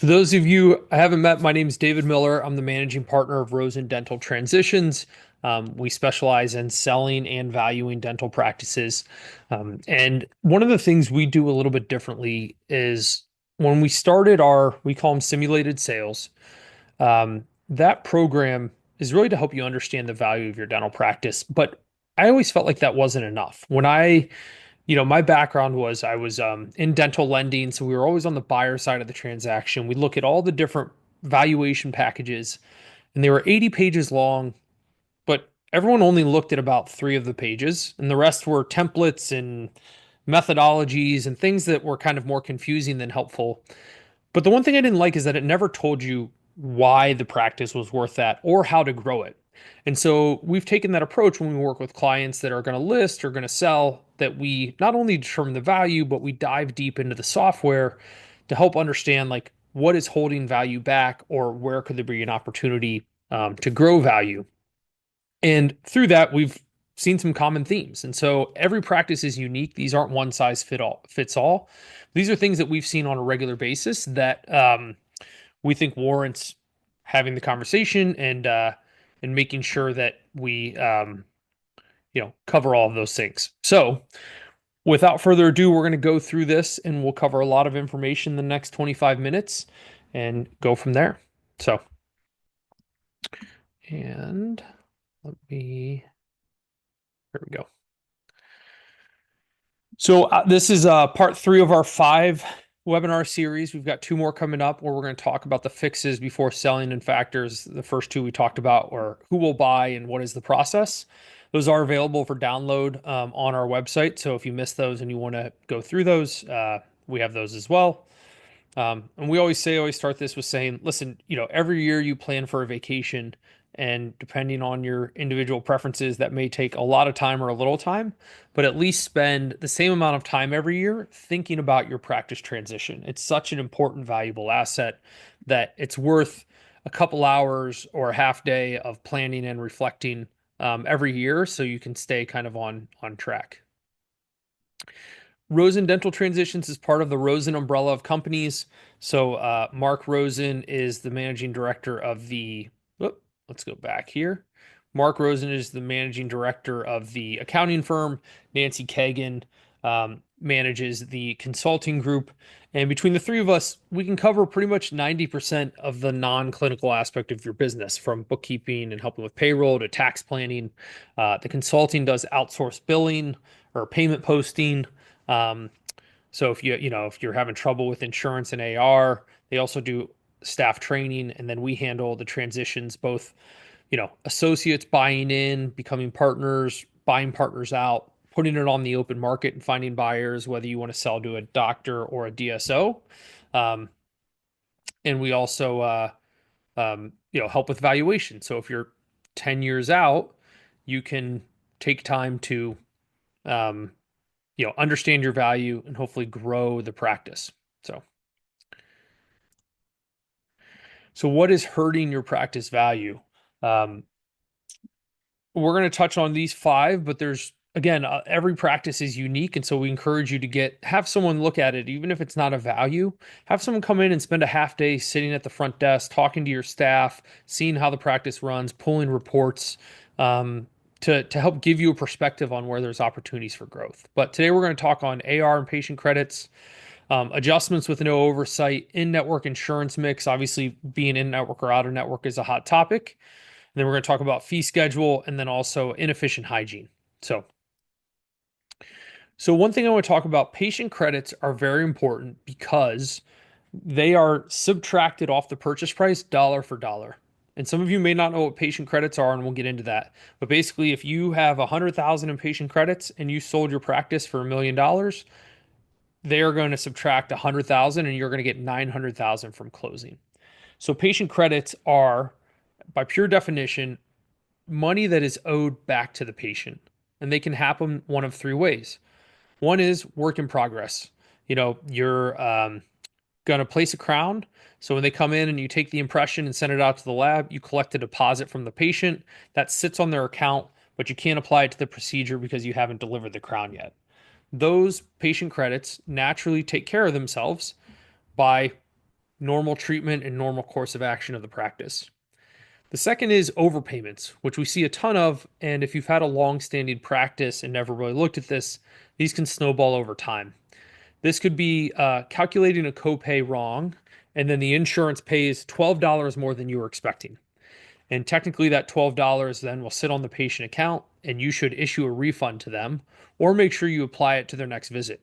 For those of you I haven't met, my name is David Miller. I'm the managing partner of Rosen Dental Transitions. We specialize in selling and valuing dental practices. And one of the things we do a little bit differently is when we started we call them simulated sales. That program is really to help you understand the value of your dental practice. But I always felt like that wasn't enough. My background was I was in dental lending, so we were always on the buyer side of the transaction. We look at all the different valuation packages, and they were 80 pages long, but everyone only looked at about three of the pages, and the rest were templates and methodologies and things that were kind of more confusing than helpful. But the one thing I didn't like is that it never told you why the practice was worth that or how to grow it. And so we've taken that approach when we work with clients that are going to list or going to sell, that we not only determine the value, but we dive deep into the software to help understand like what is holding value back or where could there be an opportunity to grow value. And through that, we've seen some common themes. And so every practice is unique. These aren't one size fits all. These are things that we've seen on a regular basis that we think warrants having the conversation and making sure that we cover all of those things. So without further ado, we're going to go through this and we'll cover a lot of information in the next 25 minutes and go from there. So, and here we go. So this is part three of our 5 webinar series. We've got 2 more coming up where we're going to talk about the fixes before selling and factors. The first 2 we talked about were who will buy and what is the process. Those are available for download on our website. So if you missed those and you want to go through those, we have those as well. And we always start this with saying, listen, every year you plan for a vacation, and depending on your individual preferences, that may take a lot of time or a little time, but at least spend the same amount of time every year thinking about your practice transition. It's such an important, valuable asset that it's worth a couple hours or a half day of planning and reflecting every year so you can stay kind of on track. Rosen Dental Transitions is part of the Rosen umbrella of companies. So Mark Rosen is the managing director of let's go back here. Mark Rosen is the managing director of the accounting firm. Nancy Kagan manages the consulting group. And between the 3 of us, we can cover pretty much 90% of the non-clinical aspect of your business, from bookkeeping and helping with payroll to tax planning. The consulting does outsourced billing or payment posting. Um, so if you're having trouble with insurance and AR, they also do staff training, and then we handle the transitions, both, associates buying in, becoming partners, buying partners out, putting it on the open market and finding buyers, whether you want to sell to a doctor or a DSO. Um, and we also, help with valuation. So if you're 10 years out, you can take time to, um, understand your value and hopefully grow the practice. So what is hurting your practice value? Um, we're going to touch on these 5, but there's again, every practice is unique, and so we encourage you to have someone look at it, even if it's not a value. Have someone come in and spend a half day sitting at the front desk, talking to your staff, seeing how the practice runs, pulling reports, to help give you a perspective on where there's opportunities for growth. But today we're going to talk on AR and patient credits. Adjustments with no oversight, in-network insurance mix. Obviously, being in-network or out-of-network is a hot topic. And then we're going to talk about fee schedule and then also inefficient hygiene. So one thing I want to talk about, patient credits are very important because they are subtracted off the purchase price dollar for dollar. And some of you may not know what patient credits are, and we'll get into that. But basically, if you have 100,000 in patient credits and you sold your practice for $1 million, they are going to subtract 100,000 and you're going to get 900,000 from closing. So patient credits are, by pure definition, money that is owed back to the patient. And they can happen one of 3 ways. One is work in progress. You're going to place a crown. So when they come in and you take the impression and send it out to the lab, you collect a deposit from the patient that sits on their account, but you can't apply it to the procedure because you haven't delivered the crown yet. Those patient credits naturally take care of themselves by normal treatment and normal course of action of the practice. The second is overpayments, which we see a ton of. And if you've had a long-standing practice and never really looked at this, these can snowball over time. This could be calculating a copay wrong, and then the insurance pays $12 more than you were expecting. And technically, that $12 then will sit on the patient account, and you should issue a refund to them or make sure you apply it to their next visit.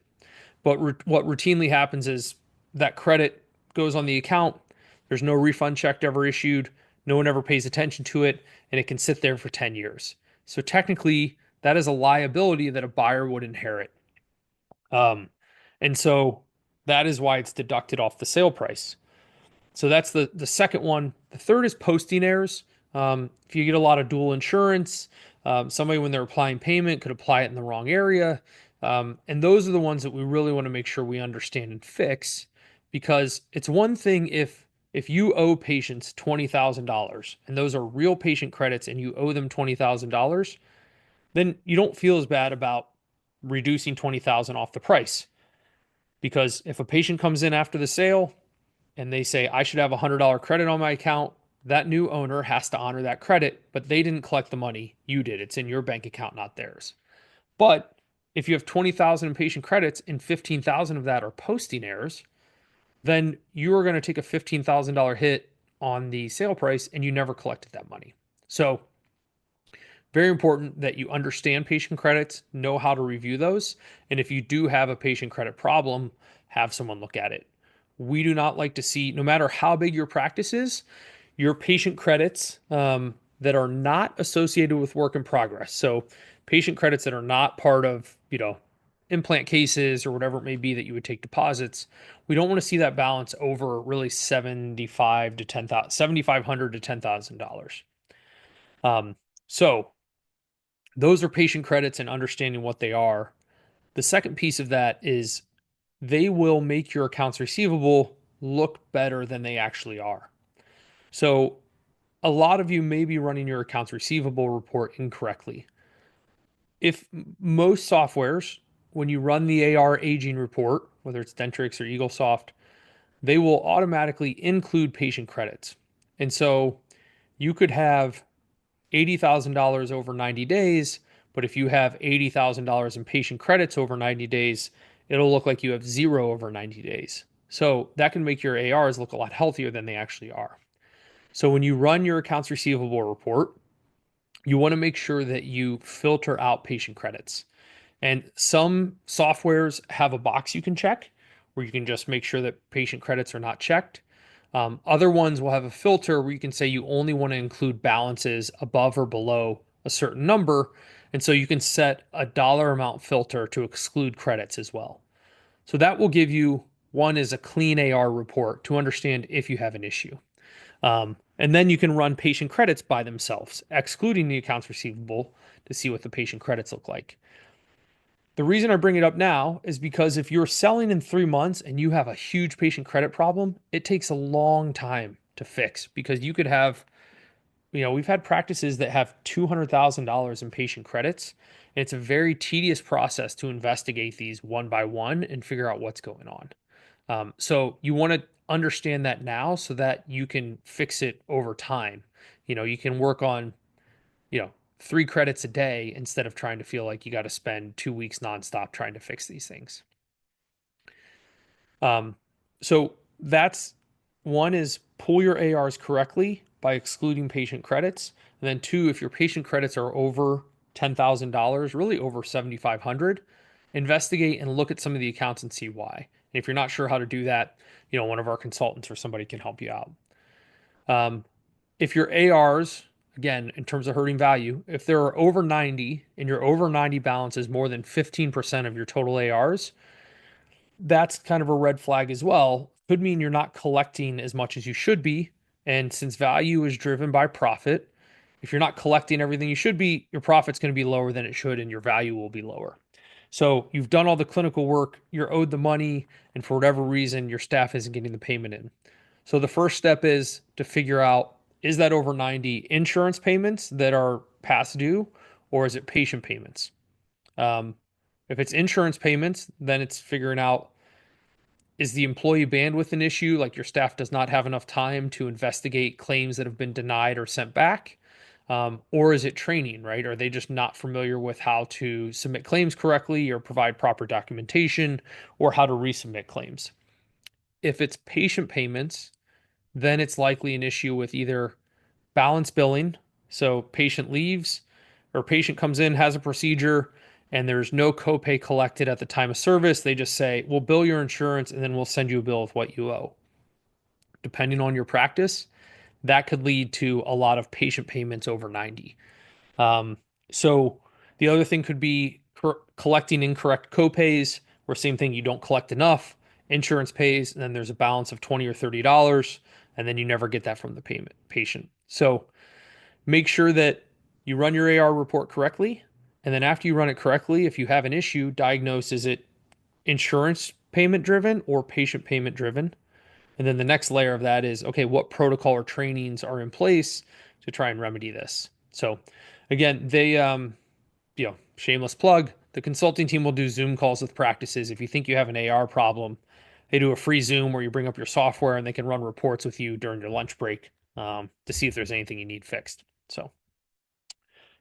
But what routinely happens is that credit goes on the account. There's no refund check ever issued. No one ever pays attention to it, and it can sit there for 10 years. So technically, that is a liability that a buyer would inherit. Um, and so that is why it's deducted off the sale price. So that's the second one. The third is posting errors. If you get a lot of dual insurance, somebody when they're applying payment could apply it in the wrong area. And those are the ones that we really want to make sure we understand and fix, because it's one thing if you owe patients $20,000 and those are real patient credits and you owe them $20,000, then you don't feel as bad about reducing 20,000 off the price. Because if a patient comes in after the sale and they say, I should have a $100 credit on my account, that new owner has to honor that credit, but they didn't collect the money. You did. It's in your bank account, not theirs. But if you have 20,000 in patient credits and 15,000 of that are posting errors, then you are going to take a $15,000 hit on the sale price and you never collected that money. So very important that you understand patient credits, know how to review those. And if you do have a patient credit problem, have someone look at it. We do not like to see, no matter how big your practice is, your patient credits that are not associated with work in progress. So patient credits that are not part of, implant cases or whatever it may be that you would take deposits. We don't want to see that balance over really 75 to 10,000, $7,500 to $10,000. So those are patient credits and understanding what they are. The second piece of that is they will make your accounts receivable look better than they actually are. So a lot of you may be running your accounts receivable report incorrectly. If most softwares, when you run the AR aging report, whether it's Dentrix or EagleSoft, they will automatically include patient credits. And so you could have $80,000 over 90 days, but if you have $80,000 in patient credits over 90 days, it'll look like you have zero over 90 days. So that can make your ARs look a lot healthier than they actually are. So when you run your accounts receivable report, you want to make sure that you filter out patient credits. And some softwares have a box you can check where you can just make sure that patient credits are not checked. Other ones will have a filter where you can say you only want to include balances above or below a certain number. And so you can set a dollar amount filter to exclude credits as well. So that will give you one is a clean AR report to understand if you have an issue. And then you can run patient credits by themselves, excluding the accounts receivable to see what the patient credits look like. The reason I bring it up now is because if you're selling in 3 months and you have a huge patient credit problem, it takes a long time to fix because you could have, we've had practices that have $200,000 in patient credits. And it's a very tedious process to investigate these one by one and figure out what's going on. So you want to understand that now so that you can fix it over time. You can work on, you know, 3 credits a day instead of trying to feel like you got to spend 2 weeks nonstop trying to fix these things. So that's one is pull your ARs correctly by excluding patient credits. And then two, if your patient credits are over $10,000, really over 7,500, investigate and look at some of the accounts and see why. And if you're not sure how to do that, one of our consultants or somebody can help you out. If your ARs, again, in terms of hurting value, if there are over 90 and your over 90 balance is more than 15% of your total ARs, that's kind of a red flag as well. Could mean you're not collecting as much as you should be. And since value is driven by profit, if you're not collecting everything you should be, your profit's going to be lower than it should and your value will be lower. So you've done all the clinical work, you're owed the money, and for whatever reason, your staff isn't getting the payment in. So the first step is to figure out, is that over 90 insurance payments that are past due, or is it patient payments? If it's insurance payments, then it's figuring out, Is the employee bandwidth an issue? Like your staff does not have enough time to investigate claims that have been denied or sent back? Or is it training, right? Are they just not familiar with how to submit claims correctly or provide proper documentation or how to resubmit claims? If it's patient payments, then it's likely an issue with either balance billing. So patient leaves or patient comes in, has a procedure, and there's no copay collected at the time of service. They just say, we'll bill your insurance and then we'll send you a bill with what you owe. Depending on your practice, that could lead to a lot of patient payments over 90. Um, so the other thing could be collecting incorrect copays, or same thing, you don't collect enough, insurance pays, and then there's a balance of 20 or $30, and then you never get that from the payment patient. So make sure that you run your AR report correctly. And then after you run it correctly, if you have an issue, diagnose, is it insurance payment driven or patient payment driven? And then the next layer of that is, okay, what protocol or trainings are in place to try and remedy this? So again, shameless plug, the consulting team will do Zoom calls with practices. If you think you have an AR problem, they do a free Zoom where you bring up your software and they can run reports with you during your lunch break to see if there's anything you need fixed.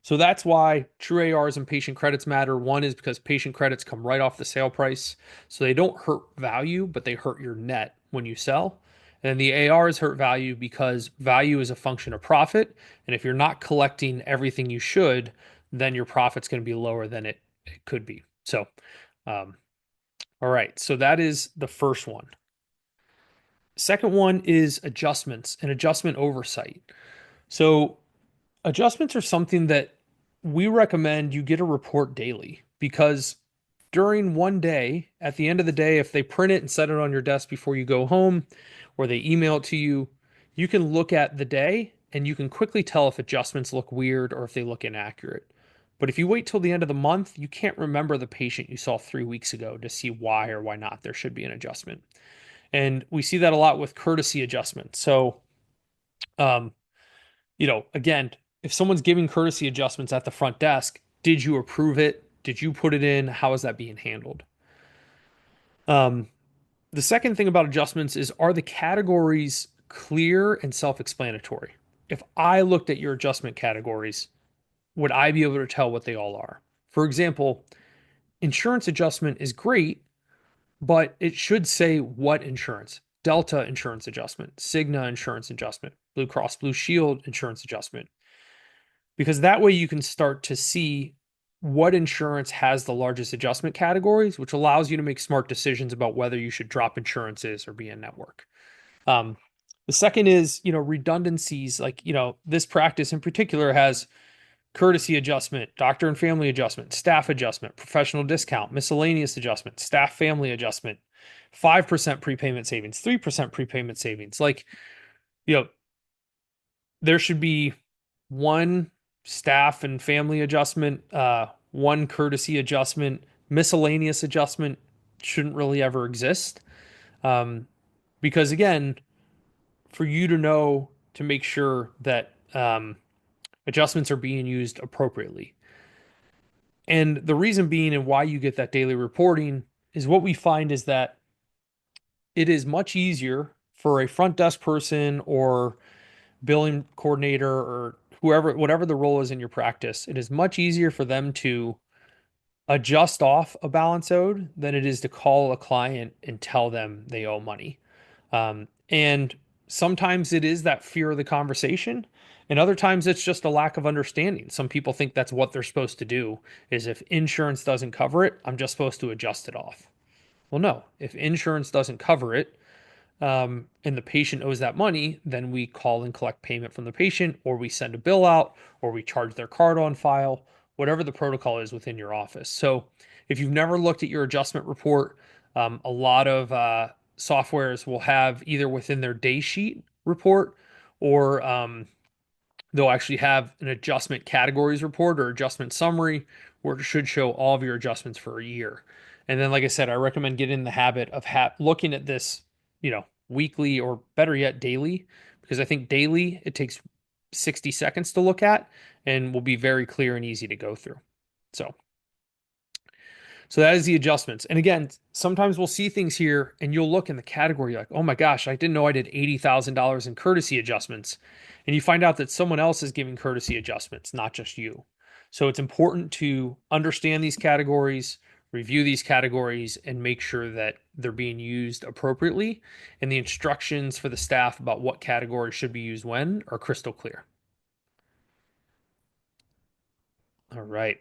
So that's why true ARs and patient credits matter. One is because patient credits come right off the sale price. So they don't hurt value, but they hurt your net when you sell. And the ARs hurt value because value is a function of profit. And if you're not collecting everything you should, then your profit's going to be lower than it could be. So, um, all right. So that is the first one. Second one is adjustments and adjustment oversight. So adjustments are something that we recommend you get a report daily because during one day, at the end of the day, if they print it and set it on your desk before you go home or they email it to you, you can look at the day and you can quickly tell if adjustments look weird or if they look inaccurate. But if you wait till the end of the month, you can't remember the patient you saw 3 weeks ago to see why or why not there should be an adjustment. And we see that a lot with courtesy adjustments. So, um, again, if someone's giving courtesy adjustments at the front desk, did you approve it? Did you put it in? How is that being handled? Um, the second thing about adjustments is, are the categories clear and self-explanatory? If I looked at your adjustment categories, would I be able to tell what they all are? For example, insurance adjustment is great, but it should say what insurance. Delta insurance adjustment, Cigna insurance adjustment, Blue Cross Blue Shield insurance adjustment, because that way you can start to see what insurance has the largest adjustment categories, which allows you to make smart decisions about whether you should drop insurances or be in network. Um, the second is, redundancies. Like, this practice in particular has courtesy adjustment, doctor and family adjustment, staff adjustment, professional discount, miscellaneous adjustment, staff family adjustment, 5% prepayment savings, 3% prepayment savings. Like, you know, there should be one staff and family adjustment, one courtesy adjustment, miscellaneous adjustment shouldn't really ever exist. Um, because again, for you to know to make sure that adjustments are being used appropriately. And the reason being and why you get that daily reporting is what we find is that it is much easier for a front desk person or billing coordinator or whoever, whatever the role is in your practice, it is much easier for them to adjust off a balance owed than it is to call a client and tell them they owe money. And sometimes it is that fear of the conversation, and other times it's just a lack of understanding. Some people think that's what they're supposed to do, is if insurance doesn't cover it, I'm just supposed to adjust it off. Well, no, if insurance doesn't cover it, and the patient owes that money, then we call and collect payment from the patient, or we send a bill out, or we charge their card on file, whatever the protocol is within your office. So if you've never looked at your adjustment report, a lot of softwares will have either within their day sheet report or they'll actually have an adjustment categories report or adjustment summary where it should show all of your adjustments for a year. And then, like I said, I recommend getting in the habit of looking at this, weekly or better yet, daily, because I think daily it takes 60 seconds to look at and will be very clear and easy to go through. So So that is the adjustments. And again, sometimes we'll see things here and you'll look in the category like, oh my gosh, I didn't know I did $80,000 in courtesy adjustments. And you find out that someone else is giving courtesy adjustments, not just you. So it's important to understand these categories, review these categories, and make sure that they're being used appropriately. And the instructions for the staff about what categories should be used when are crystal clear. All right.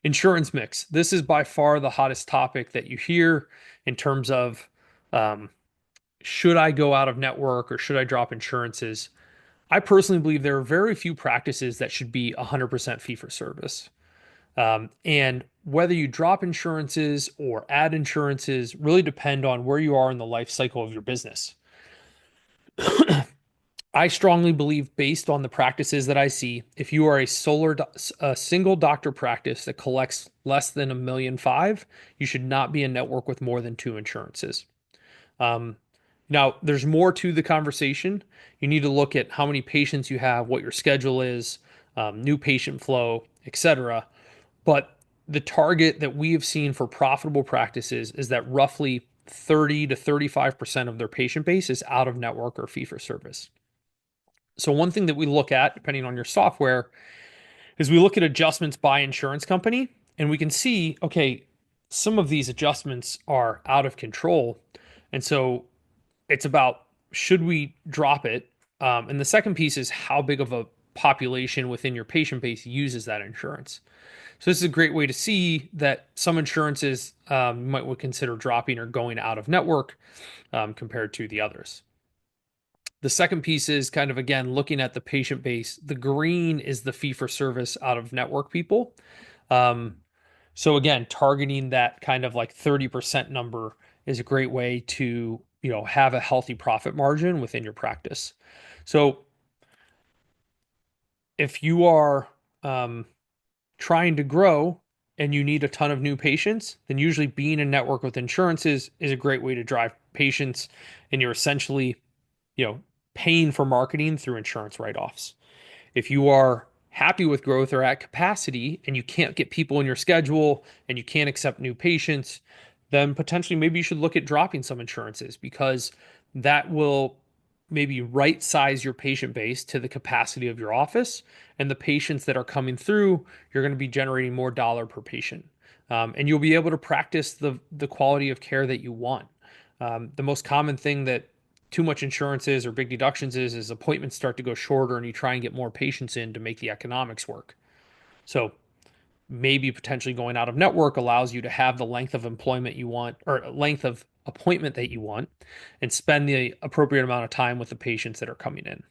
Insurance mix. This is by far the hottest topic that you hear in terms of um, should I go out of network or should I drop insurances? I personally believe there are very few practices that should be 100% fee for service. And whether you drop insurances or add insurances really depend on where you are in the life cycle of your business. I strongly believe, based on the practices that I see, if you are a single doctor practice that collects less than $1.5 million, you should not be in network with more than two insurances. Um, Now, there's more to the conversation. You need to look at how many patients you have, what your schedule is, new patient flow, etc. But the target that we have seen for profitable practices is that roughly 30 to 35% of their patient base is out of network or fee for service. So one thing that we look at, depending on your software, is we look at adjustments by insurance company, and we can see, okay, some of these adjustments are out of control. And so it's about, should we drop it? And the second piece is how big of a population within your patient base uses that insurance. So this is a great way to see that some insurances you might would consider dropping or going out of network compared to the others. The second piece is kind of, again, looking at the patient base. The green is the fee for service out of network people. Um, so again, targeting that kind of like 30% number is a great way to, have a healthy profit margin within your practice. So if you are trying to grow and you need a ton of new patients, then usually being in network with insurances is a great way to drive patients, and you're essentially, you know, paying for marketing through insurance write-offs. If you are happy with growth or at capacity and you can't get people in your schedule and you can't accept new patients, then potentially maybe you should look at dropping some insurances, because that will maybe right size your patient base to the capacity of your office, and the patients that are coming through, you're going to be generating more dollar per patient. And you'll be able to practice the quality of care that you want. The most common thing that too much insurance is, or big deductions is appointments start to go shorter and you try and get more patients in to make the economics work. So maybe potentially going out of network allows you to have the length of employment you want, or length of appointment that you want, and spend the appropriate amount of time with the patients that are coming in.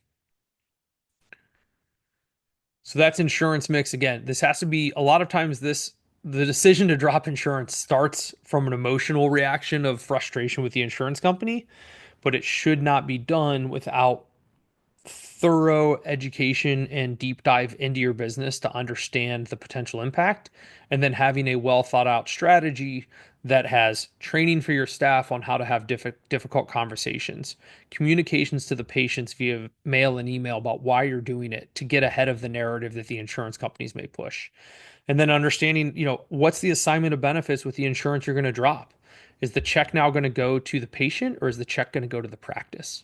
So that's insurance mix. Again, this has to be, a lot of times the decision to drop insurance starts from an emotional reaction of frustration with the insurance company, but it should not be done without thorough education and deep dive into your business to understand the potential impact, and then having a well thought out strategy that has training for your staff on how to have difficult conversations, communications to the patients via mail and email about why you're doing it to get ahead of the narrative that the insurance companies may push. And then understanding, what's the assignment of benefits with the insurance you're going to drop. Is the check now going to go to the patient, or is the check going to go to the practice?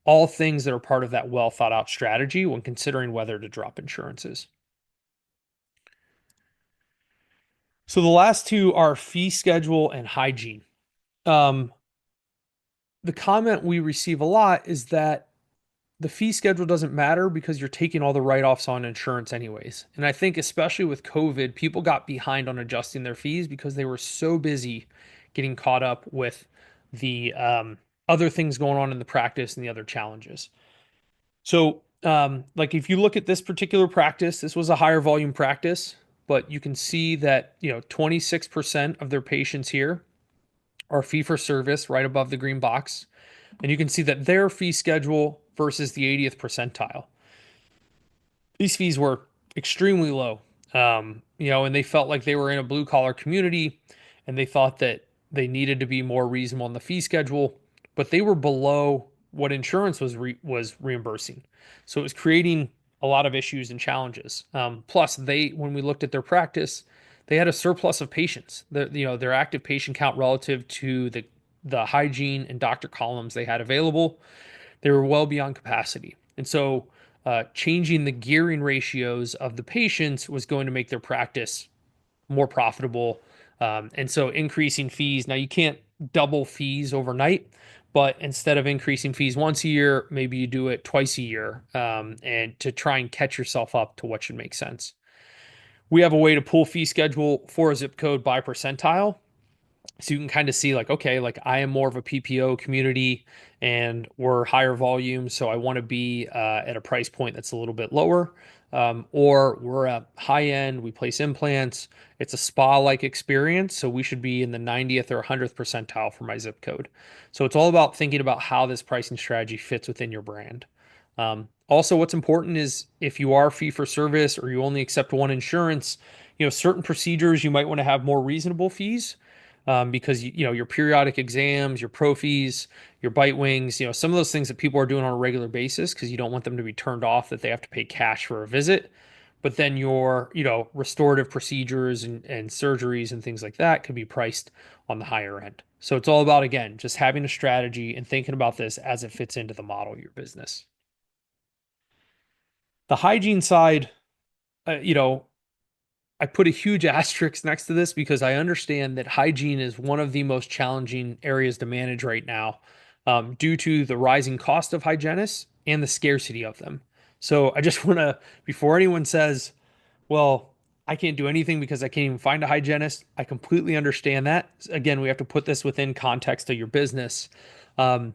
All things that are part of that well thought out strategy when considering whether to drop insurances. So the last two are fee schedule and hygiene. Um, the comment we receive a lot is that the fee schedule doesn't matter because you're taking all the write-offs on insurance anyways. And I think especially with COVID, people got behind on adjusting their fees because they were so busy getting caught up with the other things going on in the practice and the other challenges. So, like if you look at this particular practice, this was a higher volume practice, but you can see that, 26% of their patients here are fee for service right above the green box. And you can see that their fee schedule versus the 80th percentile, these fees were extremely low. And they felt like they were in a blue collar community, and they thought that they needed to be more reasonable on the fee schedule, but they were below what insurance was reimbursing. So it was creating a lot of issues and challenges. Plus, when we looked at their practice, they had a surplus of patients. Their active patient count relative to the hygiene and doctor columns they had available, they were well beyond capacity. And so changing the gearing ratios of the patients was going to make their practice more profitable. And so increasing fees. Now, you can't double fees overnight, but instead of increasing fees once a year, maybe you do it twice a year, and to try and catch yourself up to what should make sense. We have a way to pull fee schedule for a zip code by percentile. So you can kind of see like, okay, like I am more of a PPO community and we're higher volume. So I want to be at a price point that's a little bit lower. Or we're at high end, we place implants. It's a spa-like experience. So we should be in the 90th or 100th percentile for my zip code. So it's all about thinking about how this pricing strategy fits within your brand. Also, what's important is if you are fee for service or you only accept one insurance, certain procedures you might want to have more reasonable fees, because your periodic exams, your pro fees, your bite wings, some of those things that people are doing on a regular basis because you don't want them to be turned off that they have to pay cash for a visit. But then your restorative procedures and surgeries and things like that could be priced on the higher end. So it's all about, again, just having a strategy and thinking about this as it fits into the model of your business. The hygiene side, uh, you know, I put a huge asterisk next to this because I understand that hygiene is one of the most challenging areas to manage right now, due to the rising cost of hygienists and the scarcity of them. So I just want to, before anyone says, well, I can't do anything because I can't even find a hygienist, I completely understand that. Again, we have to put this within context of your business. Um,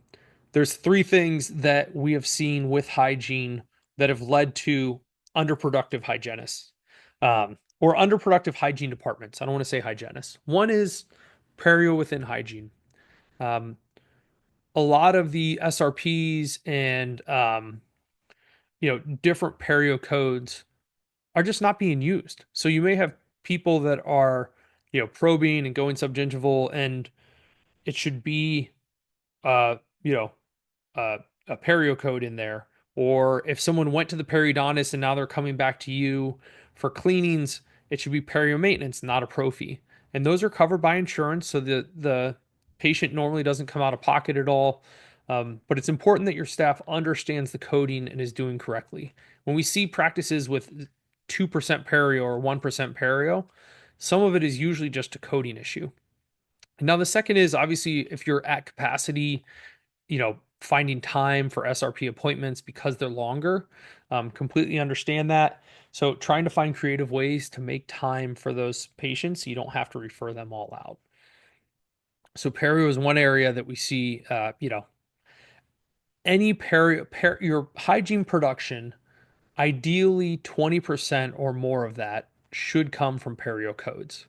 there's three things that we have seen with hygiene that have led to underproductive hygienists, or underproductive hygiene departments. I don't want to say hygienists. One is perio within hygiene. Um, a lot of the SRPs and different perio codes are just not being used. So you may have people that are probing and going subgingival, and it should be uh, you know uh, a perio code in there. Or if someone went to the periodontist and now they're coming back to you for cleanings, it should be perio maintenance, not a prophy. And those are covered by insurance, so the patient normally doesn't come out of pocket at all. But it's important that your staff understands the coding and is doing correctly. When we see practices with 2% perio or 1% perio, some of it is usually just a coding issue. Now, the second is obviously if you're at capacity, finding time for SRP appointments because they're longer. Completely understand that. So trying to find creative ways to make time for those patients so you don't have to refer them all out. So perio is one area that we see, any your hygiene production, ideally 20% or more of that should come from perio codes.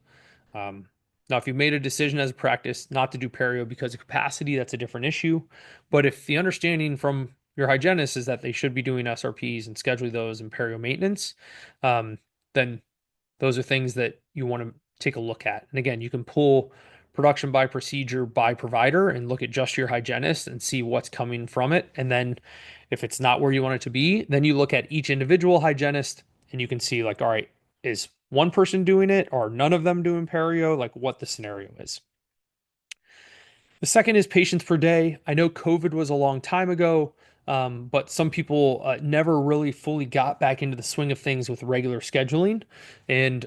Um, Now, if you've made a decision as a practice not to do perio because of capacity, that's a different issue. But if the understanding from your hygienist is that they should be doing SRPs and scheduling those in perio maintenance, um, then those are things that you want to take a look at. And again, you can pull production by procedure by provider and look at just your hygienist and see what's coming from it. And then if it's not where you want it to be, then you look at each individual hygienist and you can see like, all right, is one person doing it or none of them doing perio, like what the scenario is. The second is patients per day. I know COVID was a long time ago, but some people never really fully got back into the swing of things with regular scheduling. And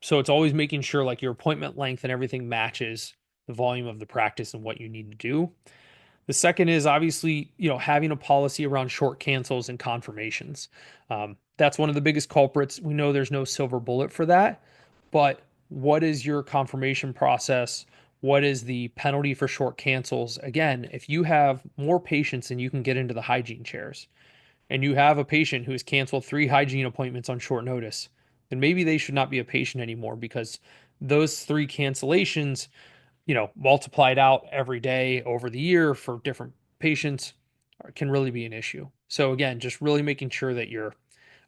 so it's always making sure like your appointment length and everything matches the volume of the practice and what you need to do. The second is obviously, having a policy around short cancels and confirmations. That's one of the biggest culprits. We know there's no silver bullet for that, but what is your confirmation process? What is the penalty for short cancels? Again, if you have more patients than you can get into the hygiene chairs, and you have a patient who has canceled 3 hygiene appointments on short notice, then maybe they should not be a patient anymore because those 3 cancellations, multiplied out every day over the year for different patients can really be an issue. So again, just really making sure that your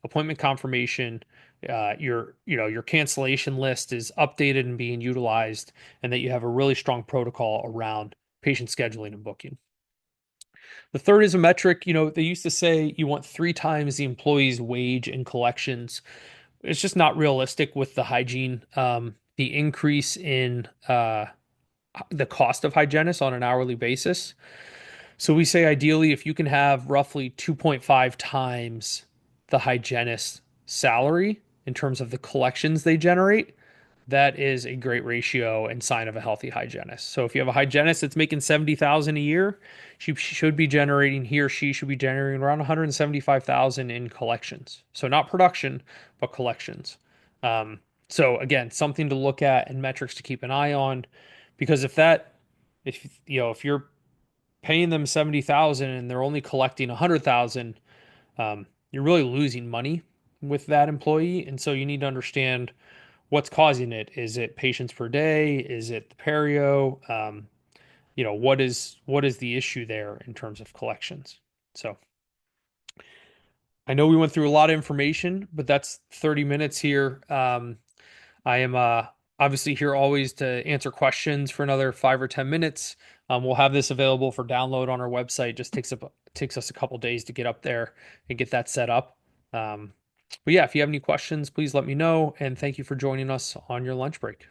appointment confirmation, your cancellation list is updated and being utilized, and that you have a really strong protocol around patient scheduling and booking. The third is a metric. They used to say you want 3 times the employee's wage in collections. it's just not realistic with the hygiene. The increase in the cost of hygienists on an hourly basis. So we say ideally, if you can have roughly 2.5 times the hygienist's salary in terms of the collections they generate, that is a great ratio and sign of a healthy hygienist. So if you have a hygienist that's making 70,000 a year, she should be generating he or she should be generating around 175,000 in collections. So not production, but collections. Um, so again, something to look at and metrics to keep an eye on, because if you're paying them 70,000 and they're only collecting 100,000, you're really losing money with that employee. And so you need to understand what's causing it. Is it patients per day? Is it the perio? What is the issue there in terms of collections? So I know we went through a lot of information, but that's 30 minutes here. I am obviously here always to answer questions for another 5 or 10 minutes. We'll have this available for download on our website. Just takes us a couple days to get up there and get that set up. But yeah, if you have any questions, please let me know. And thank you for joining us on your lunch break.